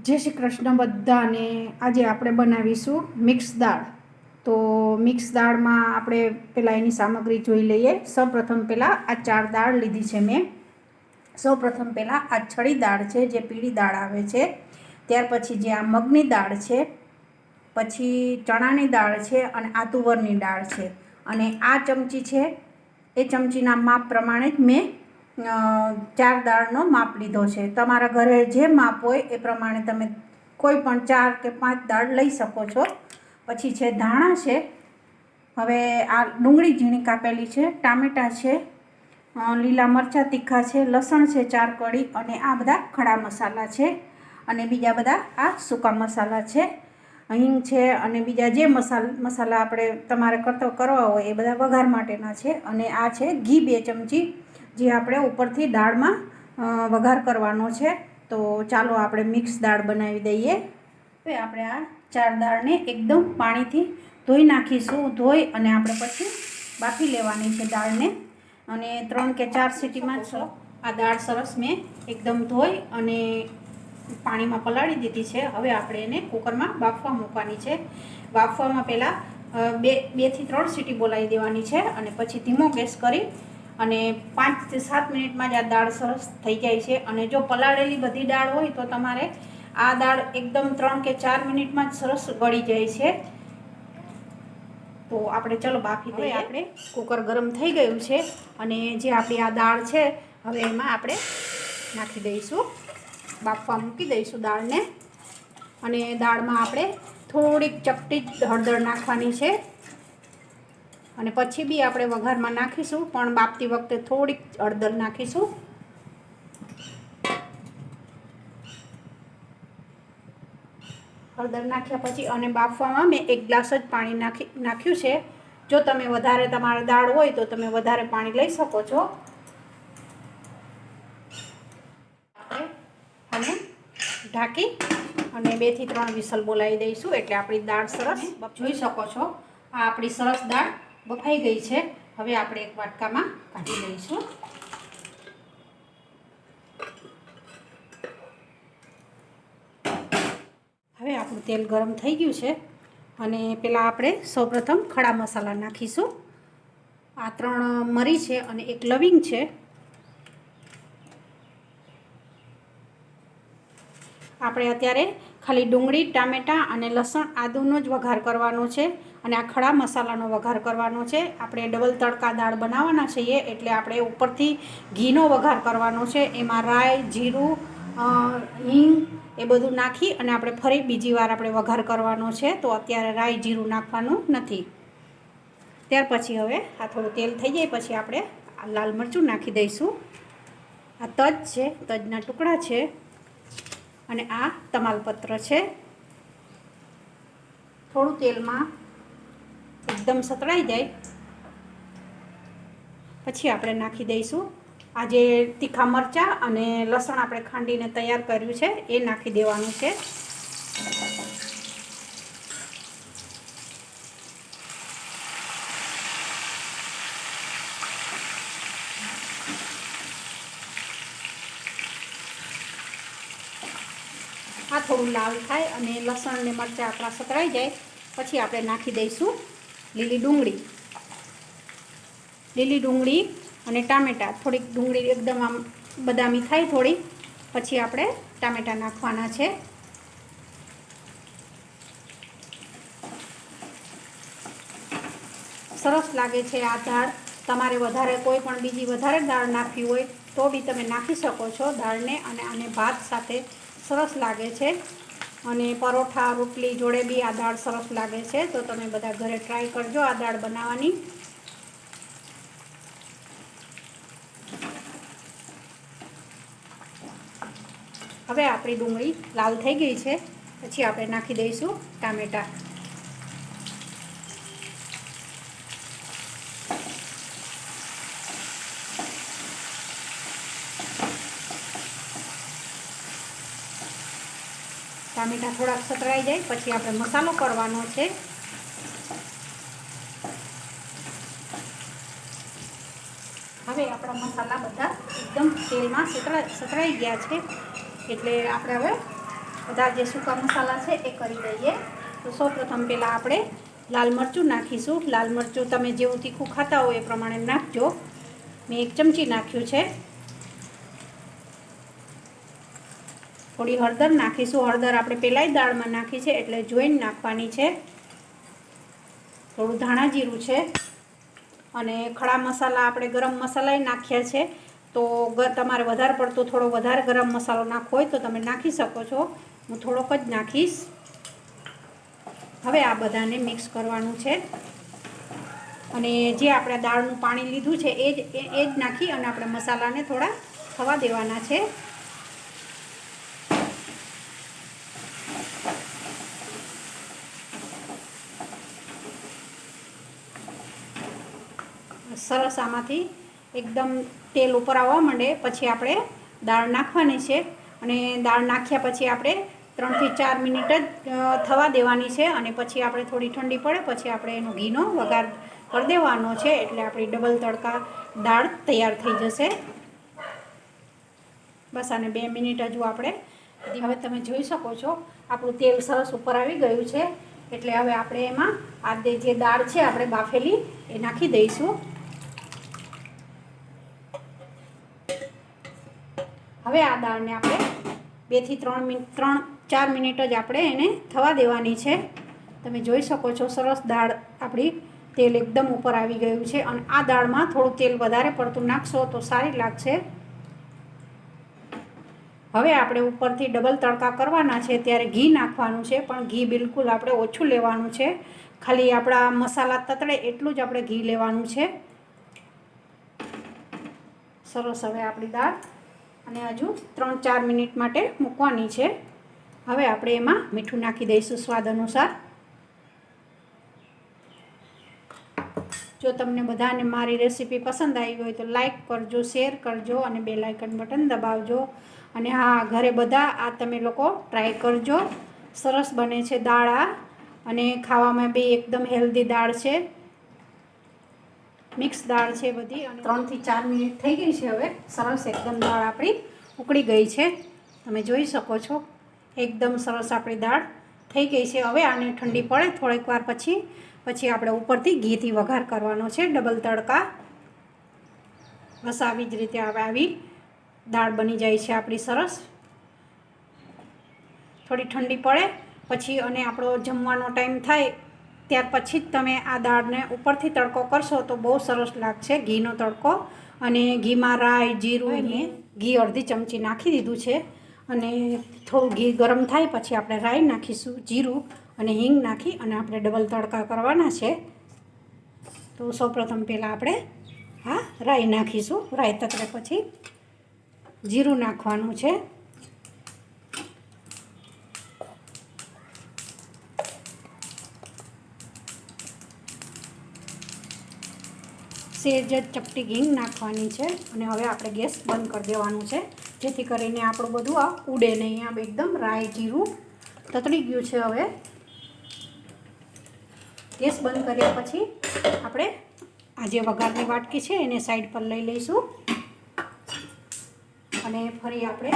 जय श्री कृष्ण बधाने। आज આપણે બનાવીશું મિક્સ દાળ। તો મિક્સ દાળમાં આપણે પહેલાં એની સામગ્રી જોઈ લઈએ। સૌપ્રથમ પહેલાં આ 4 દાળ લીધી છે મેં। સૌપ્રથમ પહેલાં આ છડી દાળ છે, જે પીળી દાળ આવે છે। ત્યાર પછી જે આ મગની દાળ છે, પછી ચણાની દાળ છે અને આ તુવરની દાળ છે। અને આ ચમચી છે, એ ચમચીના માપ પ્રમાણે જ મેં 4 દાળનો માપ લીધો છે। તમારા ઘરે જે માપ હોય એ પ્રમાણે તમે કોઈ પણ 4 કે 5 દાળ લઈ શકો છો। પછી છે ધાણા છે, હવે આ ડુંગળી ઝીણી કાપેલી છે, ટામેટાં છે, લીલા મરચાં તીખા છે, લસણ છે 4 કળી અને આ બધા ખડા મસાલા છે અને બીજા બધા આ સૂકા મસાલા છે, હિંગ છે અને બીજા જે મસાલા આપણે તમારે કરવા હોય એ બધા વઘાર માટેના છે। અને આ છે ઘી 2 ચમચી, જે આપણે ઉપરથી દાળમાં વઘાર કરવાનો છે। તો ચાલો આપણે મિક્સ દાળ બનાવી દઈએ। હવે આપણે આ 4 દાળને એકદમ પાણીથી ધોઈ નાખીશું। ધોઈ અને આપણે પછી બાફી લેવાની છે દાળને, અને 3 કે 4 સીટીમાં જ આ દાળ સરસ મેં એકદમ ધોઈ અને પાણીમાં પલાળી દીધી છે। હવે આપણે એને કુકરમાં બાફવા મૂકવાની છે। બાફવામાં પહેલાં 2 થી 3 સીટી બોલાવી દેવાની છે અને પછી ધીમો ગેસ કરી અને 5 થી 7 મિનિટમાં જ આ દાળ સરસ થઈ જાય છે। અને જો પલાળેલી બધી દાળ હોય તો તમારે આ દાળ એકદમ 3 કે 4 મિનિટમાં જ સરસ ગળી જાય છે। તો આપણે ચલો બાફી દઈએ। આપણે કુકર ગરમ થઈ ગયું છે અને જે આપણી આ દાળ છે, હવે એમાં આપણે નાખી દઈશું, બાફવા મૂકી દઈશું દાળને। અને દાળમાં આપણે થોડીક ચપટી હળદર નાખવાની છે અને પછી બી આપણે વઘારમાં નાખીશું, પણ બાફતી વખતે થોડીક હળદર નાખીશું। હળદર નાખ્યા પછી અને બાફવામાં મેં 1 ગ્લાસ જ પાણી નાખ્યું છે। જો તમે વધારે તમારે દાળ હોય તો તમે વધારે પાણી લઈ શકો છો। અને ઢાંકી અને 2 થી 3 વિસલ બોલાવી દઈશું, એટલે આપણી દાળ સરસ જોઈ શકો છો આ આપણી સરસ દાળ બફાઈ ગઈ છે। હવે આપણે એક વાટકામાં કાઢી લઈશું। હવે આપણું તેલ ગરમ થઈ ગયું છે અને પહેલાં આપણે સૌપ્રથમ ખડા મસાલા નાખીશું। આ 3 મરી છે અને 1 લવિંગ છે। આપણે અત્યારે ખાલી ડુંગળી, ટામેટાં અને લસણ આદુનો જ વઘાર કરવાનો છે અને આ ખડા મસાલાનો વઘાર કરવાનો છે। આપણે ડબલ તડકા દાળ બનાવવાના છીએ, એટલે આપણે ઉપરથી ઘીનો વઘાર કરવાનો છે। એમાં રાઈ, જીરું, હિંગ એ બધું નાખી અને આપણે ફરી બીજી વાર આપણે વઘાર કરવાનો છે। તો અત્યારે રાઈ, જીરું નાખવાનું નથી। ત્યાર પછી હવે આ થોડું તેલ થઈ જાય પછી આપણે આ લાલ મરચું નાખી દઈશું। આ તજ છે, તજના ટુકડા છે અને આ તમાલપત્ર છે। થોડું તેલમાં એકદમ સતળાઈ જાય પછી આપણે નાખી દઈશું આ જે તીખા મરચાં અને લસણ આપણે ખાંડીને તૈયાર કર્યું છે, એ નાખી દેવાનું છે। આ થોડું લાલ થાય અને લસણ ને મરચાં આપણા સતળાઈ જાય પછી આપણે નાખી દઈશું લીલી ડુંગળી અને ટામેટાં। થોડીક ડુંગળી એકદમ આમ બદામી થાય થોડી, પછી આપણે ટામેટાં નાખવાના છે। સરસ લાગે છે આ દાળ। તમારે વધારે કોઈ પણ બીજી વધારે દાળ નાખવી હોય તો બી તમે નાખી શકો છો દાળને, અને આને ભાત સાથે સરસ લાગે છે અને પરોઠા, રોટલી જોડે બી આ દાળ સરસ લાગે છે। તો તમે બધા ઘરે ટ્રાય કરજો આ દાળ બનાવવાની। હવે આપણી ડુંગળી લાલ થઈ ગઈ છે પછી આપણે નાખી દઈશું ટામેટાં। ટામેટાં થોડાક સતળાઈ જાય પછી આપણે મસાલો કરવાનો છે। હવે આપણા મસાલા બધા એકદમ તેલમાં સતળાઈ ગયા છે, એટલે આપણે હવે બધા જે સૂકા મસાલા છે એ કરી દઈએ. તો સૌપ્રથમ પહેલાં આપણે લાલ મરચું નાખીશું. લાલ મરચું તમે જેવું તીખું ખાતા હોય એ પ્રમાણે નાખજો. મેં 1 ચમચી નાખ્યું છે. થોડી હળદર નાખીશું. હળદર આપણે પહેલાંય દાળમાં નાખી છે એટલે જોઈને નાખવાની છે. થોડું ધાણા જીરું છે અને ખડા મસાલા આપણે ગરમ મસાલાય નાખ્યા છે. તો તમારે વધારે પડતો થોડો વધારે ગરમ મસાલો નાખવો હોય તો તમે નાખી શકો છો. હું થોડોક જ નાખીશ. હવે આ બધાને મિક્સ કરવાનું છે અને જે આપણે દાળનું પાણી લીધું છે એ જ નાખી અને આપણે મસાલાને થોડા થવા દેવાના છે. સરસ આમાંથી એકદમ તેલ ઉપર આવવા માંડે પછી આપણે દાળ નાખવાની છે અને દાળ નાખ્યા પછી આપણે 3 થી 4 મિનિટ જ થવા દેવાની છે અને પછી આપણે થોડી ઠંડી પડે પછી આપણે એનો ઘીનો વઘાર કરી દેવાનો છે એટલે આપણી ડબલ તડકા દાળ તૈયાર થઈ જશે. બસ આને 2 મિનિટ હજુ આપણે હવે તમે જોઈ શકો છો આપણું તેલ સરસ ઉપર આવી ગયું છે એટલે હવે આપણે એમાં આ જે દાળ છે આપણે બાફેલી એ નાખી દઈશું. હવે આ દાળને આપણે 2 થી 3-4 મિનિટ જ આપણે એને થવા દેવાની છે. તમે જોઈ શકો છો સરસ દાળ આપણી તેલ એકદમ ઉપર આવી ગયું છે અને આ દાળમાં થોડું તેલ વધારે પડતું નાખશો તો સારી લાગશે. હવે આપણે ઉપરથી ડબલ તડકા કરવાના છે ત્યારે ઘી નાખવાનું છે પણ ઘી બિલકુલ આપણે ઓછું લેવાનું છે. ખાલી આપણા મસાલા તતડે એટલું જ આપણે ઘી લેવાનું છે. સરસ હવે આપણી દાળ અને હજુ 3-4 મિનિટ માટે મૂકવાની છે. હવે આપણે એમાં મીઠું નાખી દઈશું સ્વાદ અનુસાર. જો તમને બધાને મારી રેસીપી પસંદ આવી હોય તો લાઈક કરજો, શેર કરજો અને બેલ આઇકન બટન દબાવજો. અને હા, ઘરે બધા આ તમે લોકો ટ્રાય કરજો. સરસ બને છે દાળ આ અને ખાવામાં બી એકદમ હેલ્ધી દાળ છે. મિક્સ દાળ છે બધી અને 3 થી 4 મિનિટ થઈ ગઈ છે. હવે સરસ એકદમ દાળ આપણી ઉકળી ગઈ છે. તમે જોઈ શકો છો એકદમ સરસ આપણી દાળ થઈ ગઈ છે. હવે આને ઠંડી પડે થોડીક વાર પછી આપણે ઉપરથી ઘીથી વઘાર કરવાનો છે ડબલ તડકા. બસ આવી જ રીતે આવી દાળ બની જાય છે આપણી સરસ. થોડી ઠંડી પડે પછી અને આપણો જમવાનો ટાઈમ થાય ત્યાર પછી જ તમે આ દાળને ઉપરથી તડકો કરશો તો બહુ સરસ લાગશે. ઘીનો તડકો અને ઘીમાં રાઈ, જીરું અને ઘી અડધી ચમચી નાખી દીધું છે અને થોડું ઘી ગરમ થાય પછી આપણે રાઈ નાખીશું, જીરું અને હિંગ નાખી અને આપણે ડબલ તડકા કરવાના છે. તો સૌપ્રથમ પહેલાં આપણે રાઈ નાખીશું. રાઈ તતડે પછી જીરું નાખવાનું છે. સેજ જ ચપટી હિંગ નાખવાની છે અને હવે આપણે ગેસ બંધ કરી દેવાનું છે જેથી કરીને આપણું બધું આ ઉડે નહીં. આમ એકદમ રાઈ જીરું તતડી ગયું છે. હવે ગેસ બંધ કર્યા પછી આપણે આ જે વઘારની વાટકી છે એને સાઈડ પર લઈ લઈશું અને ફરી આપણે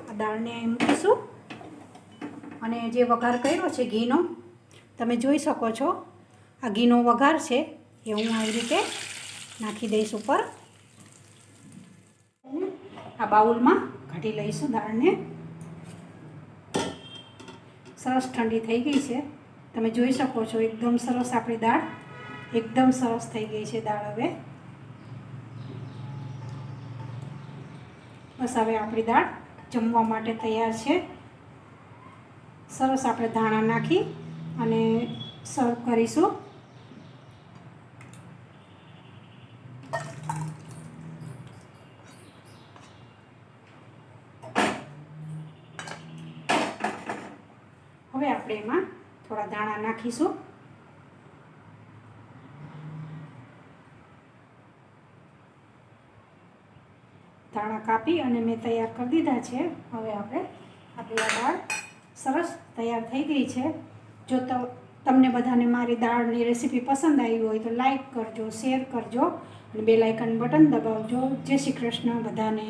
આ દાળને મૂકીશું અને જે વઘાર કર્યો છે ઘીનો તમે જોઈ શકો છો. આ ઘીનો વઘાર છે એ હું આવી રીતે નાખી દઈશ ઉપર. આ બાઉલમાં કાઢી લઈશું દાળને. સરસ ઠંડી થઈ ગઈ છે. તમે જોઈ શકો છો એકદમ સરસ આપણી દાળ એકદમ સરસ થઈ ગઈ છે દાળ. હવે બસ હવે આપણી દાળ જમવા માટે તૈયાર છે. સરસ આપણે ધાણા નાખી અને સર્વ કરીશું. હવે આપણે એમાં થોડા દાણા નાખીશું. દાણા કાપી અને મેં તૈયાર કરી દીધા છે. હવે આપણે આપણી આ દાળ સરસ તૈયાર થઈ ગઈ છે. જો તમને બધાને મારી દાળની રેસીપી પસંદ આવી હોય તો લાઈક કરજો, શેર કરજો અને બેલ આઇકન બટન દબાવજો. જય શ્રી કૃષ્ણ બધાને.